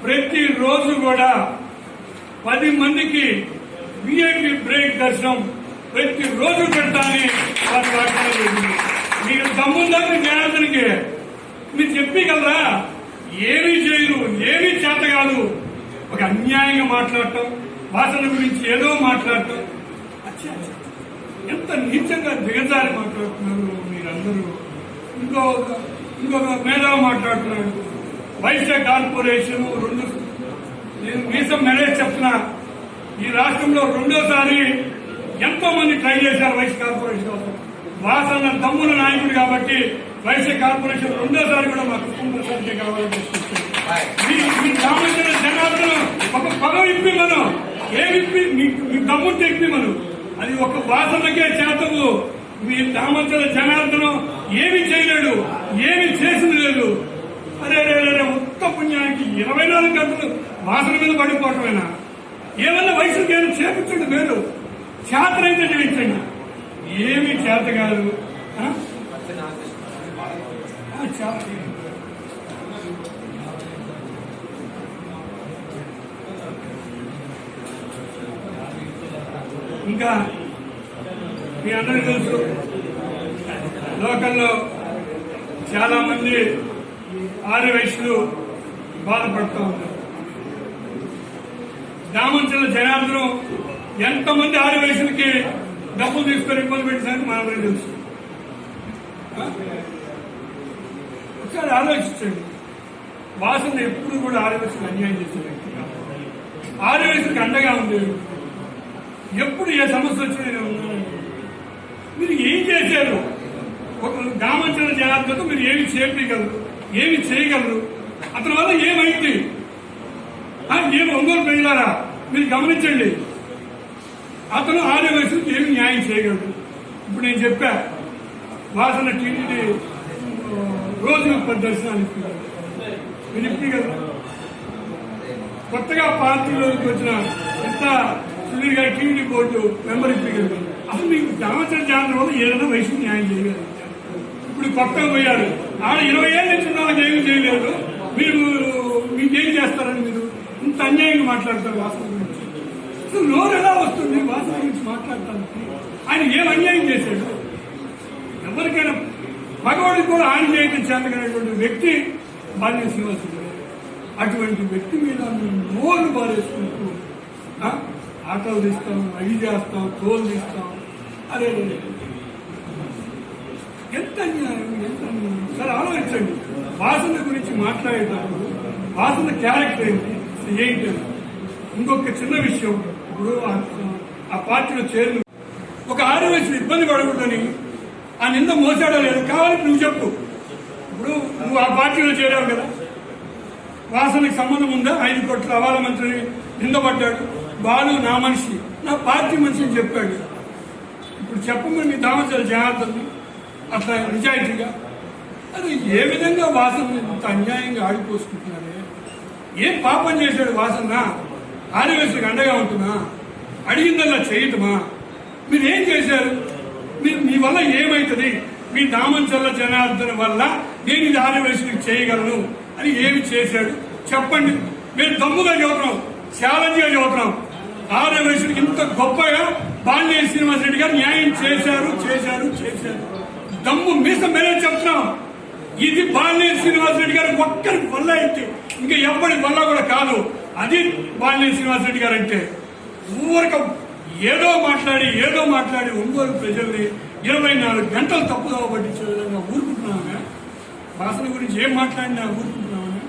ప్రతిరోజు కూడా 10 మందికి విఐపి బ్రేక్ దర్శనం ప్రతిరోజు పెడతానని వారు వాగ్దానం చేసింది. మీరు దమ్ముందా మీ జనార్దన్కి? మీరు చెప్పగలరా? ఏమీ చేయరు, ఏమీ చేత కాదు. ఒక అన్యాయంగా మాట్లాడటం, భాషల గురించి ఏదో మాట్లాడటం, ఎంత నీచంగా దిగజారి మాట్లాడుతున్నారు మీరందరూ. ఇంకొక మేధావి మాట్లాడుతున్నాడు. వైశ్య కార్పొరేషన్ నేను మీసం మెరేజ్ చెప్తున్నా, ఈ రాష్ట్రంలో రెండోసారి ఎంతో మంది ట్రై చేశారు వైశ్య కార్పొరేషన్ కోసం. వాసన తమ్ముల నాయకుడు కాబట్టి వైశ్య కార్పొరేషన్ రెండోసారి కూడా మా కుటుంబ సంఖ్య కావాలని మీ కావాల్సిన జనార్దనం ఒక పదవి ఇప్పి మనం ఏమిప్పి మీ తమ్ముడితో ఇప్పి మనం అది ఒక వాసనకే చేతము. మీ దామంతల జనార్దనం ఏమి చేయలేడు, ఏమి చేసింది లేదు. అరే ఉత్త పుణ్యానికి 24 గంటలు వాసన మీద పడిపోవటమేనా? ఏమన్నా వయసుకి ఏమైనా చేపించండి, మేలు చేతనైతే చేయించండి. ఏమి చేత కాదు. ఇంకా మీ అందరికీ తెలుసు, లోకల్లో చాలా మంది ఆర్యవైశ్యులు బాధపడుతూ ఉంటారు. దామంచల జనార్దనం ఎంతమంది ఆర్యవైశ్యులకి డబ్బులు తీసుకొని ఇబ్బంది పెట్టిందని మనందరికీ తెలుసు. ఒకసారి ఆలోచించండి. వాసన ఎప్పుడు కూడా ఆర్యవైశ్యులకు అన్యాయం చేసే వ్యక్తి కాదు. ఆర్యవైశ్యులకు అండగా ఉండేది. ఎప్పుడు ఏ సమస్య వచ్చినా నేను ఉన్నానండి. మీరు ఏం చేశారు? ఒక దామంచల జనార్దనతో మీరు ఏమి చేపించగలరు, ఏమి చేయగలరు? అతని వల్ల ఏమైంది? ఏమి ఒంగోలు ప్రజలారా మీరు గమనించండి. అతను ఆర్యవైశ్యులకు ఏమి న్యాయం చేయగలరు? ఇప్పుడు నేను చెప్పా, వాసన టీడీ రోజు 10 దర్శనాలు ఇస్తున్నారు. మీరు ఇప్పగలరు? కొత్తగా పార్టీలోకి వచ్చిన ఎంత సునీల్ గారి టీడీ బోర్డు మెంబర్ ఇప్పగలరు. అసలు మీకు దామంచల జాతర వల్ల ఏదైనా వయసుకు న్యాయం చేయగలరు? ఇప్పుడు కొత్తగా పోయారు, ఆడ 20 ఏళ్ళ నుంచి ఉన్న వాళ్ళకి ఏమీ చేయలేదు. మీరు మీకేం చేస్తారని మీరు ఇంత అన్యాయంగా మాట్లాడతారు వాసన గురించి. అసలు నోరు ఎలా వస్తుంది వాసన గురించి మాట్లాడటానికి? ఆయన ఏం అన్యాయం చేశాడు? ఎవరికైనా మగవాడికి కూడా ఆయన చేయడం చేతకనేటువంటి వ్యక్తి బాల్య శ్రీనివాసుడు. అటువంటి వ్యక్తి మీద నోరు బారేసుకుంటూ ఆటలు తీస్తాం, అవి చేస్తాం, తోలు తీస్తాం. అదే ఎంత అన్యాయం, ఎంత అన్యాయం. సరే ఆలోచించండి. వాసన గురించి మాట్లాడేటప్పుడు వాసన క్యారెక్టర్ ఏంటి? ఇంకొక చిన్న విషయం, ఇప్పుడు ఆ పార్టీలో చేరు ఒక ఆర్యవైశ్యులు ఇబ్బంది పడకూడదని ఆ నింద మోసాడో లేదు కావాలని నువ్వు చెప్పు. ఇప్పుడు నువ్వు ఆ పార్టీలో చేరావు కదా, వాసనకి సంబంధం ఉందా? 5 కోట్ల అవాల మంత్రిని నిందపడ్డాడు. బాలు నా మనిషి, నా పార్టీ మనిషి అని చెప్పాడు. ఇప్పుడు చెప్పమని మీ దామంచల జనార్దన్ అట్లా నిజాయితీగా అది ఏ విధంగా వాసన ఇంత అన్యాయంగా ఆడిపోసుకుంటున్నారే? ఏం పాపం చేశాడు వాసన? ఆర్యవైశ్యులకు అండగా ఉంటున్నా, అడిగిందల్లా చేయటమా? మీరేం చేశారు? మీ వల్ల ఏమైతుంది? మీ దామంచల జనార్దన్ వల్ల నేను ఇది ఆర్యవైశ్యులకు చేయగలను అని ఏమి చేశాడు చెప్పండి. మేము దమ్ముగా చదువుతున్నాం, ఛాలెంజ్ గా చదువుతున్నాం. ఆర్యవైశ్యులకు ఇంత గొప్పగా బాల్య శ్రీనివాసరెడ్డి గారు న్యాయం చేశారు చేశారు చేశారు. దమ్ము మీసం మేరే చెప్తున్నాం. ఇది బాల్య శ్రీనివాసరెడ్డి గారు ఒక్కరి వల్ల అయితే, ఇంకా ఎవరి వల్ల కూడా కాదు. అది బాల్య శ్రీనివాసరెడ్డి గారు అంటే ఊరక ఏదో మాట్లాడి ఒంగోలు ప్రజల్ని 24 గంటలు తప్పుగా పట్టించే విధంగా ఊరుకుంటున్నామే. వాసన గురించి ఏం మాట్లాడినా ఊరుకుంటున్నామని.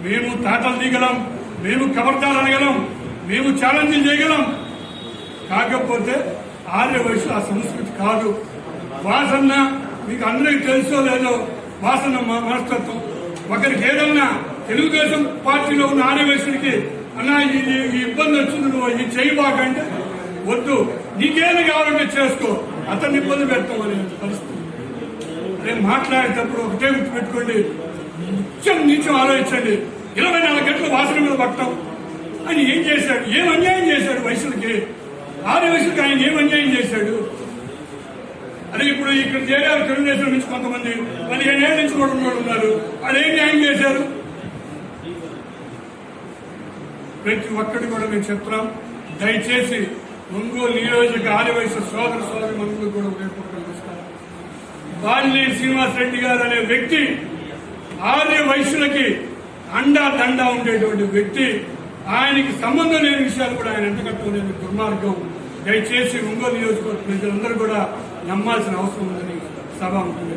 మేము తాటలు దిగలం, మేము ఖబర్దార్ అనగలం, మేము ఛాలెంజ్ చేయగలం. కాకపోతే ఆర్యవైశ్యులు ఆ సంస్కృతి కాదు. వాసన మీకు అందరికీ తెలుసో లేదో, వాసన మనస్తత్వం. ఒకరికి ఏదన్నా తెలుగుదేశం పార్టీలో ఉన్న ఆర్యవైశ్యుడికి అన్నా ఈ ఇబ్బంది వచ్చింది, నువ్వు ఇది చేయబాకంటే వద్దు, నీకేమి కావాలంటే చేసుకో, అతన్ని ఇబ్బంది పెడతామనే పరిస్థితి. నేను మాట్లాడేటప్పుడు ఒకటే గుర్తుపెట్టుకోండి, నిత్యం ఆలోచించండి. 24 గంటలు వాసన మీద పట్టడం ఆయన ఏం చేశాడు? ఏం అన్యాయం చేశాడు వయసులకి? ఆర్యవైశ్యులకి ఆయన ఏం అన్యాయం చేశాడు? అదే ఇప్పుడు ఇక్కడ చేరారు తెలుగుదేశం నుంచి కొంతమంది 15 ఏళ్ళ నుంచి కూడా ఉన్నారు. వాళ్ళు ఏం న్యాయం చేశారు? ప్రతి ఒక్కటి కూడా మేము చెప్తున్నాం. దయచేసి ఒంగోలు నియోజక ఆదివాసీ సోదర సోదరిమణులు కూడా ఉపయోగపడాలి. బాలినేని శ్రీనివాసరెడ్డి గారు అనే వ్యక్తి ఆర్య వైశ్యులకి అండా దండా ఉండేటువంటి వ్యక్తి. ఆయనకి సంబంధం లేని విషయాలు కూడా ఆయన ఎంతకట్టలేని దుర్మార్గం. దయచేసి ఒంగోలు నియోజకవర్గ ప్రజలందరూ కూడా నమ్మాల్సిన అవసరం ఉందని సభ ఉంటుంది.